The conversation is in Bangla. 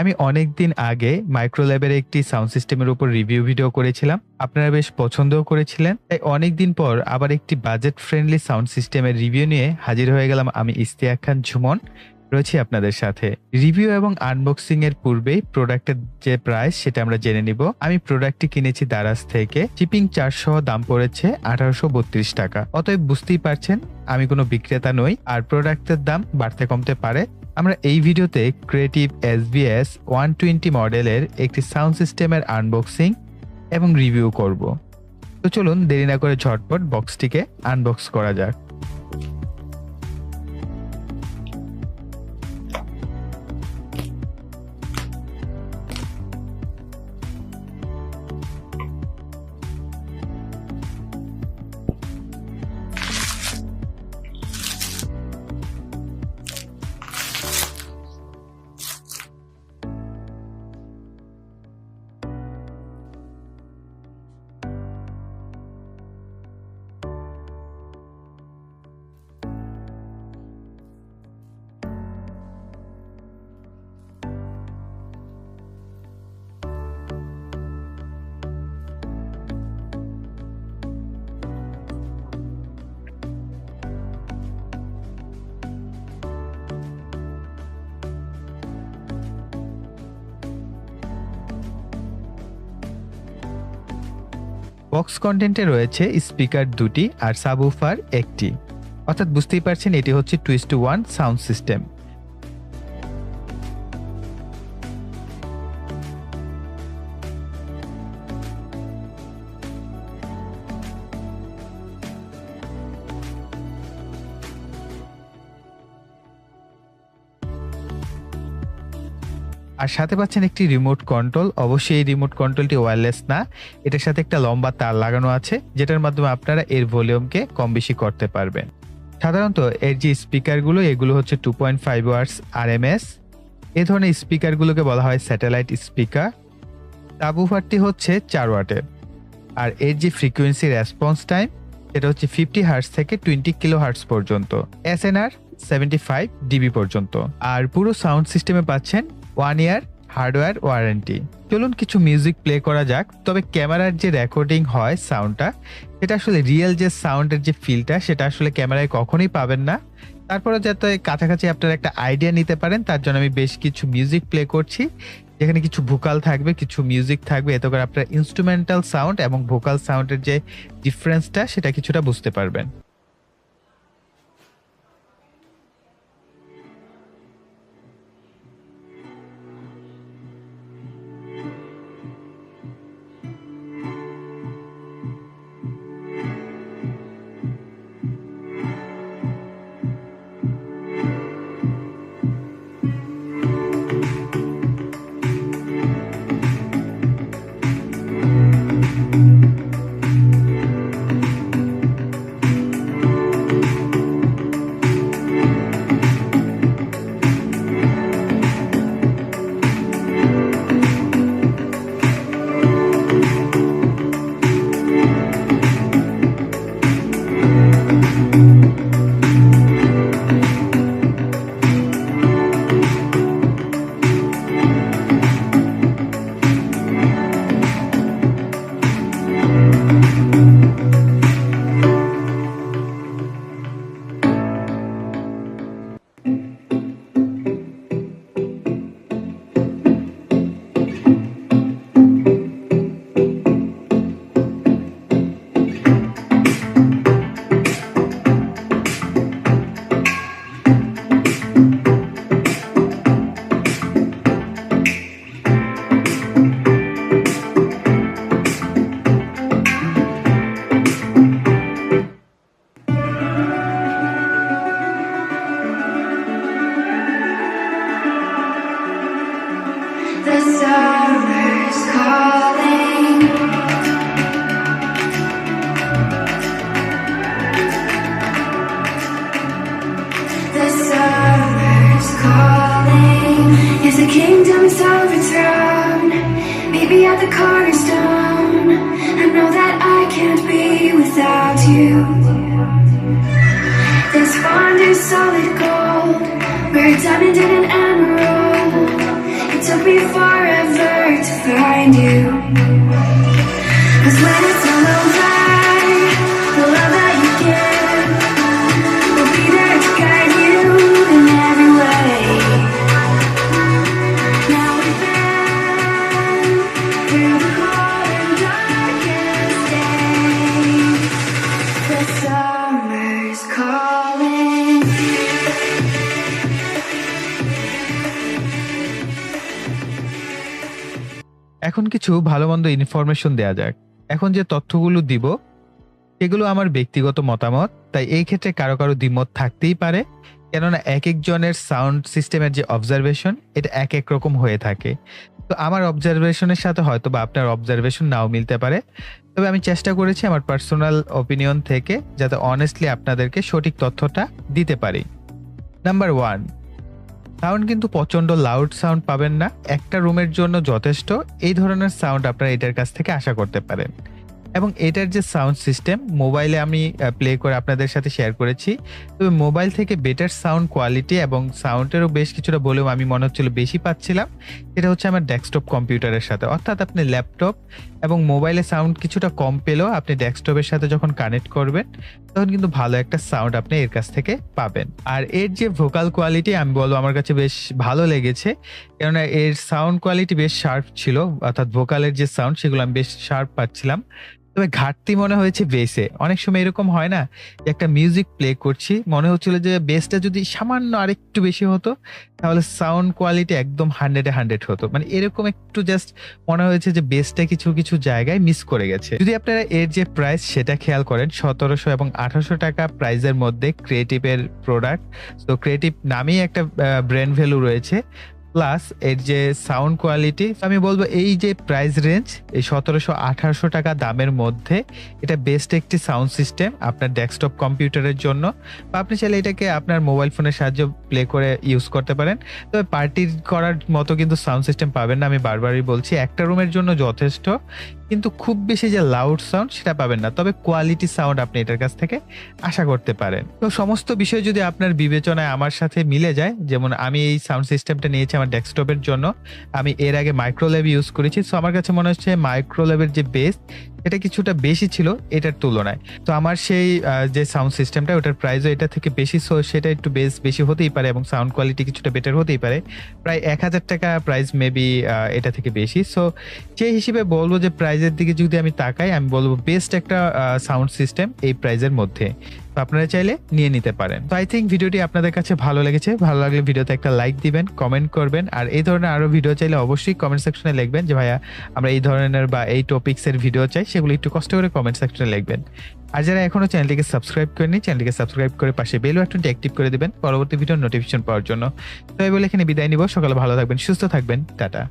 আমি অনেকদিন আগে মাইক্রোল্যাবের একটি সাউন্ড সিস্টেমের উপর রিভিউ ভিডিও করেছিলাম। আপনারা বেশ পছন্দও করেছিলেন। তাই অনেকদিন পর আবার একটি বাজেট ফ্রেন্ডলি সাউন্ড সিস্টেমের রিভিউ নিয়ে হাজির হয়ে গেলাম। আমি ইশতিয়াক খান ঝুমন রয়েছি আপনাদের সাথে। রিভিউ এবং আনবক্সিং এর পূর্বেই প্রোডাক্টের যে প্রাইস সেটা আমরা জেনে নিব। আমি প্রোডাক্টটি কিনেছি দারাজ থেকে। শিপিং চার্জ সহ দাম পড়েছে 1832 টাকা। অতএব বুঝতেই পারছেন আমি কোনো বিক্রেতা নই, আর প্রোডাক্টের দাম বাড়তে কমতে পারে। আমরা এই ভিডিওতে ক্রিয়েটিভ SBS 120 মডেলের একটি সাউন্ড সিস্টেমের আনবক্সিং এবং রিভিউ করব। তো চলুন দেরি না করে ঝটপট বক্সটিকে আনবক্স করা যাক। বক্স কন্টেন্টে রয়েছে স্পিকার দুটি আর সাবউফার একটি, অর্থাৎ বুঝতেই পারছেন এটি হচ্ছে 2:1 সাউন্ড সিস্টেম। আর সাথে পাচ্ছেন একটি রিমোট কন্ট্রোল। অবশ্যই এই রিমোট কন্ট্রোলটি ওয়্যারলেস না, এটার সাথে একটা লম্বা তার লাগানো আছে যেটার মাধ্যমে আপনারা এর ভলিউমকে কম বেশি করতে পারবেন। সাধারণত এর যে স্পিকারগুলো এগুলো হচ্ছে 2.5 ওয়াটস RMS। এই ধরনের স্পিকারগুলোকে বলা হয় স্যাটেলাইট স্পিকার। সাবউফারটি হচ্ছে 4 ওয়াটের, আর এর যে ফ্রিকোয়েন্সি রেসপন্স টাইম সেটা হচ্ছে 50 হার্টজ থেকে 20 কিলো হার্টজ পর্যন্ত, SNR 75 dB পর্যন্ত। আর পুরো সাউন্ড সিস্টেমে পাচ্ছেন 1 ইয়ার হার্ডওয়্যার ওয়ারেন্টি। চলুন কিছু মিউজিক প্লে করা যাক। তবে ক্যামেরার যে রেকর্ডিং হয় সাউন্ডটা, সেটা আসলে রিয়েল যে সাউন্ডের যে ফিলটা সেটা আসলে ক্যামেরায় কখনোই পাবেন না। তারপরে যাতে কাছাকাছি আপনারা একটা আইডিয়া নিতে পারেন তার জন্য আমি বেশ কিছু মিউজিক প্লে করছি, যেখানে কিছু ভোকাল থাকবে, কিছু মিউজিক থাকবে। এতে করে আপনারা ইনস্ট্রুমেন্টাল সাউন্ড এবং ভোকাল সাউন্ডের যে ডিফারেন্সটা সেটা কিছুটা বুঝতে পারবেন। The summer's calling. The summer's calling. Yes, the kingdom is overthrown. Maybe at the cornerstone. I know that I can't be without you. This bond is solid gold. We're a diamond and an emerald. It's took me forever to find you. 'Cause when it's all over, the love that you give will be there to guide you in every way. Now we've been through the cold and darkest days. The summer's calling. এখন কিছু ভালো মন্দ ইনফরমেশন দেয়া যাক। এখন যে তথ্যগুলো দিব সেগুলো আমার ব্যক্তিগত মতামত, তাই এই ক্ষেত্রে কারো কারো দ্বিমত থাকতেই পারে, কেননা এক একজনের সাউন্ড সিস্টেমের যে অবজারভেশন এটা এক এক রকম হয়ে থাকে। তো আমার অবজারভেশনের সাথে হয়তো বা আপনার অবজারভেশন নাও মিলতে পারে, তবে আমি চেষ্টা করেছি আমার পার্সোনাল অপিনিয়ন থেকে যাতে অনেস্টলি আপনাদেরকে সঠিক তথ্যটা দিতে পারি। নাম্বার 1, সাউন্ড কিন্তু প্রচন্ড লাউড সাউন্ড পাবেন না, একটা রুমের জন্য যথেষ্ট এই ধরনের সাউন্ড আপনারা এটার কাছ থেকে আশা করতে পারেন। এবং এটার যে সাউন্ড সিস্টেম মোবাইলে আমি প্লে করে আপনাদের সাথে শেয়ার করেছি, তবে মোবাইল থেকে বেটার সাউন্ড কোয়ালিটি এবং সাউন্ডেরও বেশ কিছুটা ভলিউম আমি মনে হচ্ছিল বেশি পাচ্ছিলাম, এটা হচ্ছে আমার ডেস্কটপ কম্পিউটারের সাথে। অর্থাৎ আপনি ল্যাপটপ এবং মোবাইলে সাউন্ড কিছুটা কম পেলেও আপনি ডেস্কটপের সাথে যখন কানেক্ট করবেন তখন কিন্তু ভালো একটা সাউন্ড আপনি এর কাছ থেকে পাবেন। আর এর যে ভোকাল কোয়ালিটি আমি বলবো আমার কাছে বেশ ভালো লেগেছে, কেননা এর সাউন্ড কোয়ালিটি বেশ শার্প ছিল, অর্থাৎ ভোকালের যে সাউন্ড সেগুলো আমি বেশ শার্প পাচ্ছিলাম। তবে ঘাটতি মনে হয়েছে বেসে। অনেক সময় এরকম হয় না যে একটা মিউজিক প্লে করছি, মনে হচ্ছিল যে বেসটা যদি সামান্য আরেকটু বেশি হতো তাহলে সাউন্ড কোয়ালিটি একদম 100-এ 100 হতো। মানে এরকম একটু জাস্ট মনে হয়েছে যে বেসটা কিছু কিছু জায়গায় মিস করে গেছে। যদি আপনারা এর যে প্রাইস সেটা খেয়াল করেন, 1700 এবং 1800 টাকা প্রাইসের মধ্যে ক্রিয়েটিভের প্রোডাক্ট। তো ক্রিয়েটিভ নামেই একটা ব্র্যান্ড ভ্যালু রয়েছে, প্লাস এর যে সাউন্ড কোয়ালিটি, আমি বলবো এই যে প্রাইস রেঞ্জ এই 1700-1800 টাকা দামের মধ্যে এটা বেস্ট একটি সাউন্ড সিস্টেম আপনার ডেস্কটপ কম্পিউটারের জন্য, বা আপনি চাইলে এটাকে আপনার মোবাইল ফোনের সাহায্যে প্লে করে ইউজ করতে পারেন। তবে পার্টি করার মতো কিন্তু সাউন্ড সিস্টেম পাবেন না, আমি বারবারই বলছি। একটা রুমের জন্য যথেষ্ট, কিন্তু খুব বেশি যে লাউড সাউন্ড সেটা পাবেন না, তবে কোয়ালিটি সাউন্ড আপনি এটার কাছ থেকে আশা করতে পারেন। তো সমস্ত বিষয় যদি আপনার বিবেচনায় আমার সাথে মিলে যায়, যেমন আমি এই সাউন্ড সিস্টেমটা নিয়েছি আমার ডেস্কটপের জন্য, আমি এর আগে মাইক্রোল্যাব ইউজ করেছি, সো আমার কাছে মনে হচ্ছে মাইক্রোল্যাবের যে বেস এটা কিছুটা বেশি ছিল এটার তুলনায়। তো আমার সেই যে সাউন্ড সিস্টেমটা ওটার প্রাইসও এটা থেকে বেশি, সো সেটা একটু বেশি হতেই পারে এবং সাউন্ড কোয়ালিটি কিছুটা বেটার হতেই পারে। প্রায় 1000 টাকা প্রাইস মেবি এটা থেকে বেশি। সো সেই হিসেবে বলবো যে প্রাইজের দিকে যদি আমি তাকাই, আমি বলবো বেস্ট একটা সাউন্ড সিস্টেম এই প্রাইজের মধ্যে। তো আপনারা চাইলে নিয়ে নিতে পারেন। তো আই থিঙ্ক ভিডিওটি আপনাদের কাছে ভালো লেগেছে। ভালো লাগলে ভিডিওতে একটা লাইক দিবেন, কমেন্ট করবেন, আর এই ধরনের আরো ভিডিও চাইলে অবশ্যই কমেন্ট সেকশনে লিখবেন যে ভাইয়া আমরা এই ধরনের বা এই টপিকসের ভিডিও চাই, সেগুলো একটু কষ্ট করে কমেন্ট সেকশনে লিখবেন। আর যারা এখনো চ্যানেলটিকে সাবস্ক্রাইব করেনি, চ্যানেলটিকে সাবস্ক্রাইব করে পাশে বেল বাটনটি অ্যাক্টিভ করে দিবেন পরবর্তী ভিডিওর নোটিফিকেশন পাওয়ার জন্য। তো এই বলে এখানে বিদায় নিব। সকালে ভালো থাকবেন, সুস্থ থাকবেন, টাটা।